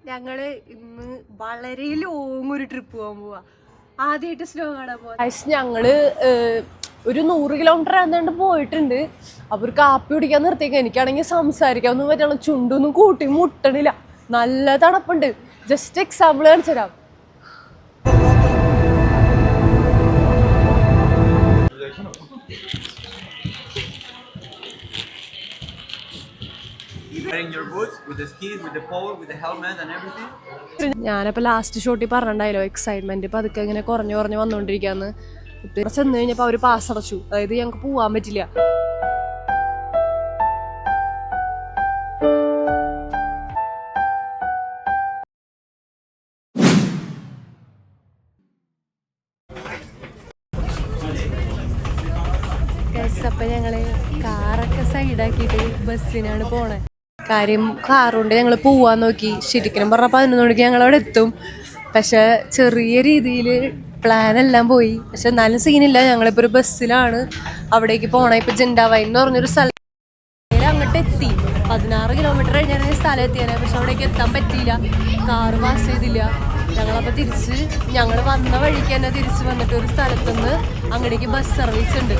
ഞങ്ങള് ഇന്ന് വളരെ ലോങ് ഒരു ട്രിപ്പ് പോകാൻ പോവാ. ആദ്യമായിട്ട് സ്നോ കാണാൻ പോവാ. ഞങ്ങള് ഒരു 100 കിലോമീറ്റർ എന്താണ്ട് പോയിട്ടുണ്ട്. അപ്പൊ ഒരു കാപ്പി കുടിക്കാൻ നിർത്തിയേക്ക. എനിക്കാണെങ്കിൽ സംസാരിക്കാനൊന്നും പറ്റുള്ള, ചുണ്ടൊന്നും കൂട്ടി മുട്ടണില്ല, നല്ല തണുപ്പുണ്ട്. ജസ്റ്റ് എക്സാമ്പിൾ കാണിച്ചു തരാം. ഞാനപ്പോ ലാസ്റ്റ് ഷോട്ടിൽ പറഞ്ഞിട്ടുണ്ടായല്ലോ എക്സൈറ്റ്മെന്റ് ഇപ്പൊ അതൊക്കെ ഇങ്ങനെ കുറഞ്ഞു വന്നോണ്ടിരിക്കാന്ന്. ചെന്ന് കഴിഞ്ഞപ്പോ അവര് പാസ് അടച്ചു, അതായത് ഞങ്ങക്ക് പോവാൻ പറ്റില്ല. അപ്പൊ ഞങ്ങള് കാറൊക്കെ സൈഡാക്കിയിട്ട് ബസ്സിനാണ് പോണേ. കാര്യം കാറുകൊണ്ട് ഞങ്ങൾ പോവാൻ നോക്കി. ശരിക്കും പറഞ്ഞാൽ 11 മണിക്ക് ഞങ്ങൾ അവിടെ എത്തും. പക്ഷെ ചെറിയ രീതിയിൽ പ്ലാൻ എല്ലാം പോയി. പക്ഷെ എന്നാലും സീനില്ല, ഞങ്ങളിപ്പോ ഒരു ബസ്സിലാണ് അവിടേക്ക് പോണേ. ഇപ്പൊ ജിൻഡാവൈൻ എന്ന് പറഞ്ഞൊരു സ്ഥലം അങ്ങോട്ട് എത്തി. 16 കിലോമീറ്റർ കഴിഞ്ഞാൽ സ്ഥലം എത്തിയാലേ. പക്ഷെ അവിടേക്ക് എത്താൻ പറ്റിയില്ല, കാറ് പാസ് ചെയ്തില്ല. ഞങ്ങളപ്പോ തിരിച്ച് ഞങ്ങൾ വന്ന വഴിക്ക് തന്നെ തിരിച്ച് വന്നിട്ട് ഒരു സ്ഥലത്തുനിന്ന് അങ്ങടേക്ക് ബസ് സർവീസ് ഉണ്ട്.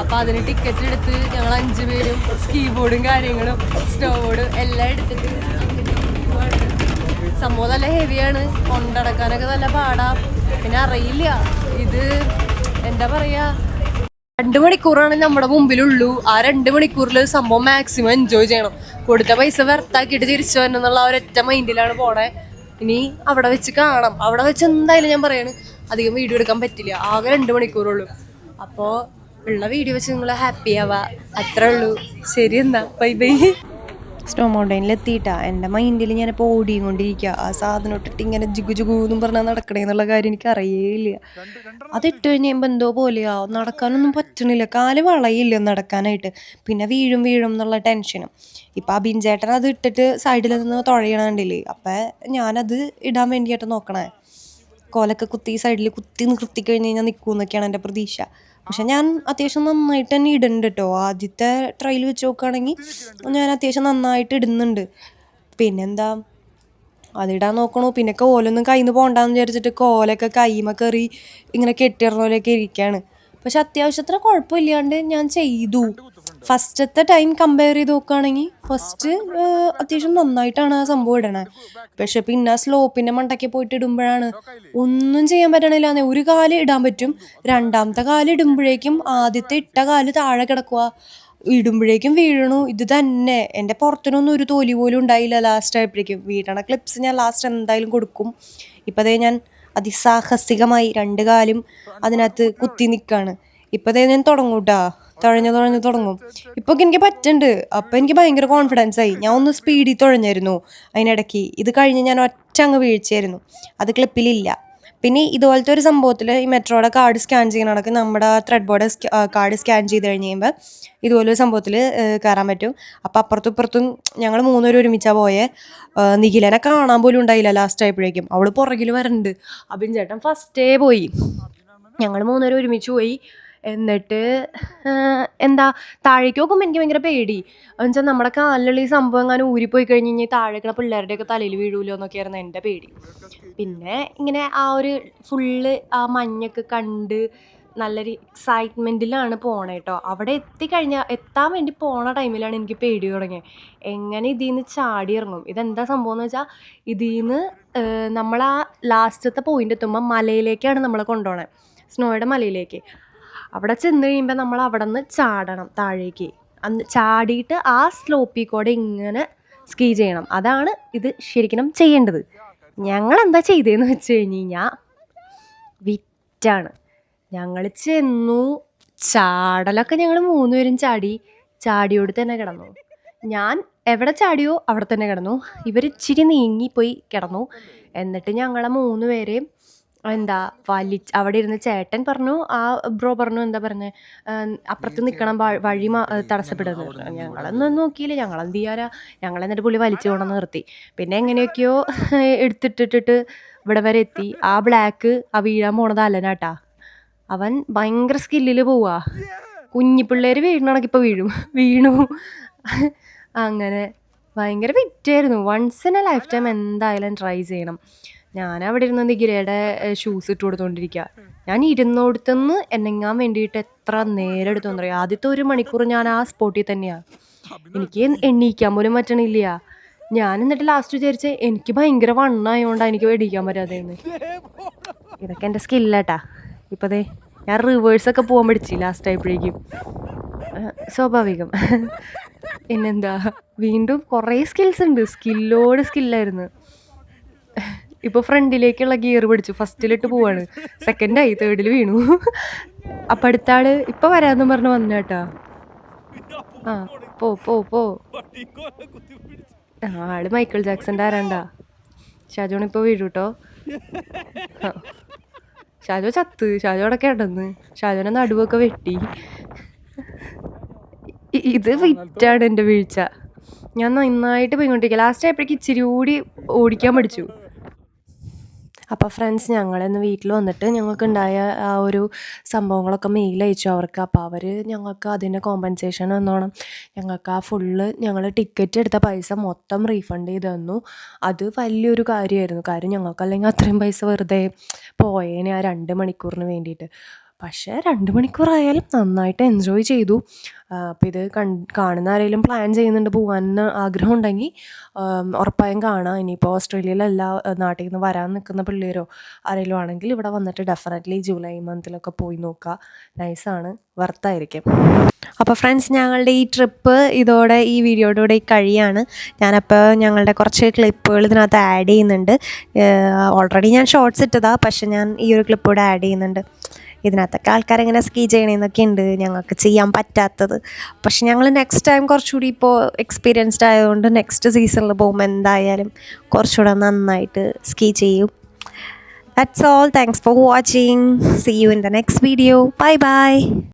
അപ്പൊ അതിന് ടിക്കറ്റ് എടുത്ത് ഞങ്ങൾ 5 പേരും സ്കീ ബോർഡും കാര്യങ്ങളും സ്നോ ബോർഡും എല്ലാം എടുത്തിട്ട് സംഭവം നല്ല ഹെവിയാണ്, കൊണ്ടടക്കാനൊക്കെ നല്ല പാടാ. പിന്നെ അറിയില്ല, ഇത് എന്താ പറയാ, 2 മണിക്കൂറാണ് നമ്മുടെ മുമ്പിലുള്ളൂ. ആ 2 മണിക്കൂറിൽ സംഭവം മാക്സിമം എൻജോയ് ചെയ്യണം. കൊടുത്ത പൈസ വെറുത്താക്കിയിട്ട് തിരിച്ചു വരണം എന്നുള്ള ഒരൊറ്റ മൈൻഡിലാണ് പോണേ. ഇനി അവിടെ വെച്ച് കാണാം. അവിടെ വെച്ച് എന്തായാലും ഞാൻ പറയാണ്, അധികം വീഡിയോ എടുക്കാൻ പറ്റില്ല, ആകെ 2 മണിക്കൂറുള്ളൂ. അപ്പോൾ ഉള്ള വീഡിയോ വെച്ച് നിങ്ങൾ ഹാപ്പി ആവാ, അത്രേ ഉള്ളൂ. ശരി, എന്നാ ബൈ ബൈ. സ്നോ മൗണ്ടൈനിൽ എത്തിയിട്ടാ എൻ്റെ മൈൻഡിൽ ഞാനിപ്പോൾ ഓടിയും കൊണ്ടിരിക്കുക. ആ സാധനം ഇട്ടിട്ട് ഇങ്ങനെ ജുഗുജുഗൂന്നും പറഞ്ഞാൽ നടക്കണേന്നുള്ള കാര്യം എനിക്ക് അറിയേയില്ല. അതിട്ട് കഴിഞ്ഞപ്പോൾ എന്തോ പോലെയാ, നടക്കാനൊന്നും പറ്റണില്ല, കാല് വളയില്ല നടക്കാനായിട്ട്. പിന്നെ വീഴും എന്നുള്ള ടെൻഷനും. ഇപ്പം അബിൻ ചേട്ടൻ അത് ഇട്ടിട്ട് സൈഡിൽ നിന്ന് തുഴയണണ്ടില്ലേ. അപ്പം ഞാനത് ഇടാൻ വേണ്ടിയിട്ട് നോക്കണേ. കോലൊക്കെ കുത്തി സൈഡിൽ കുത്തി നിർത്തി കഴിഞ്ഞ് കഴിഞ്ഞാൽ നിൽക്കുമെന്നൊക്കെയാണ് എൻ്റെ പ്രതീക്ഷ. പക്ഷെ ഞാൻ അത്യാവശ്യം നന്നായിട്ട് തന്നെ ഇടുന്നുണ്ട് കേട്ടോ. ആദ്യത്തെ ട്രയൽ വെച്ച് നോക്കുകയാണെങ്കിൽ ഞാൻ അത്യാവശ്യം നന്നായിട്ട് ഇടുന്നുണ്ട്. പിന്നെന്താ, അതിടാൻ നോക്കണു. പിന്നെ കോലൊന്നും കയ്യിൽ നിന്ന് പോകണ്ടെന്ന് വിചാരിച്ചിട്ട് കോലൊക്കെ കൈമ കയറി ഇങ്ങനെ കെട്ടിയിടണ പോലെയൊക്കെ ഇരിക്കുകയാണ്. പക്ഷെ അത്യാവശ്യത്തിന് കുഴപ്പമില്ലാണ്ട് ഞാൻ ചെയ്തു. ഫസ്റ്റത്തെ ടൈം കമ്പയർ ചെയ്ത് നോക്കുകയാണെങ്കിൽ ഫസ്റ്റ് അത്യാവശ്യം നന്നായിട്ടാണ് ആ സംഭവം ഇടണേ. പക്ഷെ പിന്നെ സ്ലോപ്പിൻ്റെ മണ്ടയ്ക്ക് പോയിട്ട് ഇടുമ്പോഴാണ് ഒന്നും ചെയ്യാൻ പറ്റണില്ല. ഒരു കാല് ഇടാൻ പറ്റും, രണ്ടാമത്തെ കാല് ഇടുമ്പോഴേക്കും ആദ്യത്തെ ഇട്ട കാല് താഴെ കിടക്കുക, ഇടുമ്പോഴേക്കും വീഴണു. ഇത് തന്നെ എൻ്റെ പുറത്തിനൊന്നും ഒരു തോലി പോലും ഉണ്ടായില്ല ലാസ്റ്റ് ആയപ്പോഴേക്കും. വീഴണ ക്ലിപ്സ് ഞാൻ ലാസ്റ്റ് എന്തായാലും കൊടുക്കും. ഇപ്പം അതേ ഞാൻ അതിസാഹസികമായി 2 കാലും അതിനകത്ത് കുത്തി നിൽക്കുകയാണ്. ഇപ്പം അതേ ഞാൻ തുടങ്ങൂട്ടാ, തുടങ്ങും. ഇപ്പം എനിക്ക് പറ്റുന്നുണ്ട്. അപ്പം എനിക്ക് ഭയങ്കര കോൺഫിഡൻസ് ആയി. ഞാൻ ഒന്ന് സ്പീഡിൽ തുഴഞ്ഞായിരുന്നു അതിനിടയ്ക്ക്. ഇത് കഴിഞ്ഞ് ഞാൻ ഒറ്റ അങ്ങ് വീഴ്ചയായിരുന്നു, അത് ക്ലിപ്പിലില്ല. പിന്നെ ഇതുപോലത്തെ ഒരു സംഭവത്തിൽ ഈ മെട്രോയുടെ കാർഡ് സ്കാൻ ചെയ്യണതൊക്കെ നമ്മുടെ ത്രെഡ് ബോർഡ് കാർഡ് സ്കാൻ ചെയ്ത് കഴിഞ്ഞ് കഴിയുമ്പോൾ ഇതുപോലൊരു സംഭവത്തിൽ കയറാൻ പറ്റും. അപ്പം അപ്പുറത്തും ഇപ്പുറത്തും ഞങ്ങൾ 3 പേരും ഒരുമിച്ചാണ് പോയെ. നിഖിലനെ കാണാൻ പോലും ഉണ്ടായില്ല ലാസ്റ്റ് ആയപ്പോഴേക്കും, അവൾ പുറകിൽ വരണ്ട്. അബിൻ ചേട്ടൻ ഫസ്റ്റേ പോയി, ഞങ്ങൾ 3 പേരും ഒരുമിച്ച് പോയി. എന്നിട്ട് എന്താ, താഴേക്ക് നോക്കുമ്പോൾ എനിക്ക് ഭയങ്കര പേടി. എന്നുവെച്ചാൽ നമ്മുടെ കാലിലുള്ള ഈ സംഭവം എങ്ങാനും ഊരിപ്പോയി കഴിഞ്ഞ് കഴിഞ്ഞാൽ താഴേക്കുള്ള പിള്ളേരുടെയൊക്കെ തലയിൽ വീഴൂലോ എന്നൊക്കെയായിരുന്നു എൻ്റെ പേടി. പിന്നെ ഇങ്ങനെ ആ ഒരു ഫുള്ള് ആ മഞ്ഞൊക്കെ കണ്ട് നല്ലൊരു എക്സൈറ്റ്മെൻറ്റിലാണ് പോണേ കേട്ടോ. അവിടെ എത്താൻ വേണ്ടി പോണ ടൈമിലാണ് എനിക്ക് പേടി തുടങ്ങിയത്. എങ്ങനെ ഇതിൽ നിന്ന് ചാടി ഇറങ്ങും, ഇതെന്താ സംഭവം എന്ന് വെച്ചാൽ ഇതിൽ നിന്ന് നമ്മൾ ആ ലാസ്റ്റത്തെ പോയിന്റ് എത്തുമ്പോൾ മലയിലേക്കാണ് നമ്മളെ കൊണ്ടുപോകണേ, സ്നോയുടെ മലയിലേക്ക്. അവിടെ ചെന്ന് കഴിയുമ്പോൾ നമ്മൾ അവിടെ നിന്ന് ചാടണം താഴേക്ക്. അന്ന് ചാടിയിട്ട് ആ സ്ലോപ്പിൽ കൂടെ ഇങ്ങനെ സ്കീ ചെയ്യണം. അതാണ് ഇത് ശരിക്കും ചെയ്യേണ്ടത്. ഞങ്ങളെന്താ ചെയ്തതെന്ന് വെച്ച് കഴിഞ്ഞ് കഴിഞ്ഞാൽ വിറ്റാണ്. ഞങ്ങൾ ചെന്നു, ചാടലൊക്കെ ഞങ്ങൾ 3 പേരും ചാടിയോട് തന്നെ കിടന്നു. ഞാൻ എവിടെ ചാടിയോ അവിടെ തന്നെ കിടന്നു. ഇവർ ഇച്ചിരി നീങ്ങിപ്പോയി കിടന്നു. എന്നിട്ട് ഞങ്ങളെ 3 പേരെയും എന്താ അവിടെ ഇരുന്ന് ചേട്ടൻ പറഞ്ഞു, ആ ബ്രോ പറഞ്ഞു, എന്താ പറഞ്ഞത്, അപ്പുറത്ത് നിൽക്കണം, വഴി തടസ്സപ്പെടുന്നത്. ഞങ്ങളൊന്നും നോക്കിയില്ല, ഞങ്ങളെന്ത് ചെയ്യാനാ. ഞങ്ങളെന്നിട്ട് പുള്ളി വലിച്ചു കൊണ്ടുവന്ന് നിർത്തി. പിന്നെ എങ്ങനെയൊക്കെയോ എടുത്തിട്ടിട്ട് ഇവിടെ വരെ എത്തി. ആ ബ്ലാക്ക് ആ വീഴാൻ പോണത് അലനാട്ടാ. അവൻ ഭയങ്കര സ്കില്ലിൽ പോവാ. കുഞ്ഞിപ്പിള്ളേർ വീഴണക്കിപ്പോൾ വീണു അങ്ങനെ ഭയങ്കര വിറ്റായിരുന്നു. Once in a lifetime എന്തായാലും ട്രൈ ചെയ്യണം. ഞാൻ അവിടെ ഇരുന്ന് നിഖിലയുടെ ഷൂസ് ഇട്ട് കൊടുത്തോണ്ടിരിക്കുക. ഞാൻ ഇരുന്നോടത്തുനിന്ന് എന്നെങ്ങാൻ വേണ്ടിയിട്ട് എത്ര നേരം എടുത്തു അറിയാം. ആദ്യത്തെ 1 മണിക്കൂർ ഞാൻ ആ സ്പോട്ടിൽ തന്നെയാണ്. എനിക്ക് എണീക്കാൻ പോലും പറ്റണില്ല. ഞാൻ എന്നിട്ട് ലാസ്റ്റ് വിചാരിച്ച് എനിക്ക് ഭയങ്കര വണ്ണായതുകൊണ്ടാണ് എനിക്ക് എണീക്കാൻ പറ്റാതെന്ന്. ഇതൊക്കെ എൻ്റെ സ്കില്ലാട്ടാ. ഇപ്പം ദേ ഞാൻ റിവേഴ്സൊക്കെ പോകാൻ പഠിച്ചു ലാസ്റ്റ് ആയപ്പോഴേക്കും. സ്വാഭാവികം. പിന്നെന്താ, വീണ്ടും കുറേ സ്കിൽസ് ഉണ്ട്. സ്കില്ലോട് സ്കില്ലായിരുന്നു. ഇപ്പോൾ ഫ്രണ്ടിലേക്കുള്ള ഗിയർ പിടിച്ചു. ഫസ്റ്റിലിട്ട് പോവാണ്. സെക്കൻഡായി, തേർഡിൽ വീണു. അപ്പം അടുത്ത ആള് ഇപ്പം വരാമെന്നും പറഞ്ഞ് വന്നേട്ടാ. ആ പോ പോ പോ. ആള് മൈക്കിൾ ജാക്സന്റെ ആരാണ്ടാ. ഷാജോണിപ്പോൾ വീഴും കേട്ടോ. ഷാജോ ചത്ത്. ഷാജോ അവിടെ കിടന്ന്. ഷാജോനെ നടുവൊക്കെ വെട്ടി. ഇത് വിറ്റാണ് എൻ്റെ വീഴ്ച. ഞാൻ നന്നായിട്ട് പോയിക്കൊണ്ടിരിക്കുക. ലാസ്റ്റ് ആയപ്പോഴേക്ക് ഇച്ചിരി കൂടി ഓടിക്കാൻ പഠിച്ചു. അപ്പോൾ ഫ്രണ്ട്സ്, ഞങ്ങളിന്ന് വീട്ടിൽ വന്നിട്ട് ഞങ്ങൾക്കുണ്ടായ ആ ഒരു സംഭവങ്ങളൊക്കെ മെയിൽ അയച്ചു അവർക്ക്. അപ്പോൾ അവർ ഞങ്ങൾക്ക് അതിൻ്റെ കോമ്പൻസേഷൻ എന്നോണം ഞങ്ങൾക്ക് ആ ഫുള്ള് ഞങ്ങൾ ടിക്കറ്റ് എടുത്ത പൈസ മൊത്തം റീഫണ്ട് ചെയ്ത് തന്നു. അത് വലിയൊരു കാര്യമായിരുന്നു. കാര്യം ഞങ്ങൾക്കല്ലെങ്കിൽ അത്രയും പൈസ വെറുതെ പോയേനെ ആ 2 മണിക്കൂറിന് വേണ്ടിയിട്ട്. പക്ഷേ 2 മണിക്കൂറായാലും നന്നായിട്ട് എൻജോയ് ചെയ്തു. അപ്പോൾ ഇത് കാണുന്ന ആരെങ്കിലും പ്ലാൻ ചെയ്യുന്നുണ്ട് പോകാൻ ആഗ്രഹം ഉണ്ടെങ്കിൽ ഉറപ്പായും കാണാം. ഇനിയിപ്പോൾ ഓസ്ട്രേലിയയിലല്ല, നാട്ടിൽ നിന്ന് വരാൻ നിൽക്കുന്ന പിള്ളേരോ ആരെങ്കിലും ആണെങ്കിൽ ഇവിടെ വന്നിട്ട് ഡെഫിനറ്റ്ലി ജൂലൈ മന്തിലൊക്കെ പോയി നോക്കുക. നൈസാണ്, വർത്തായിരിക്കും. അപ്പോൾ ഫ്രണ്ട്സ്, ഞങ്ങളുടെ ഈ ട്രിപ്പ് ഇതോടെ ഈ വീഡിയോയോടെ കഴിയാണ്. ഞാനപ്പോൾ ഞങ്ങളുടെ കുറച്ച് ക്ലിപ്പുകൾ ഇതിനകത്ത് ആഡ് ചെയ്യുന്നുണ്ട്. ഓൾറെഡി ഞാൻ ഷോർട്സ് ഇട്ടതാണ്, പക്ഷേ ഞാൻ ഈ ഒരു ക്ലിപ്പ് കൂടെ ആഡ് ചെയ്യുന്നുണ്ട്. ഇതിനകത്തൊക്കെ ആൾക്കാരെങ്ങനെ സ്കീ ചെയ്യണമെന്നൊക്കെ ഉണ്ട്, ഞങ്ങൾക്ക് ചെയ്യാൻ പറ്റാത്തത്. പക്ഷെ ഞങ്ങൾ നെക്സ്റ്റ് ടൈം കുറച്ചുകൂടി ഇപ്പോൾ എക്സ്പീരിയൻസ്ഡ് ആയതുകൊണ്ട് നെക്സ്റ്റ് സീസണിൽ പോകുമ്പോൾ എന്തായാലും കുറച്ചുകൂടെ നന്നായിട്ട് സ്കീ ചെയ്യും. That's all. Thanks for watching. See you in the next video. Bye bye.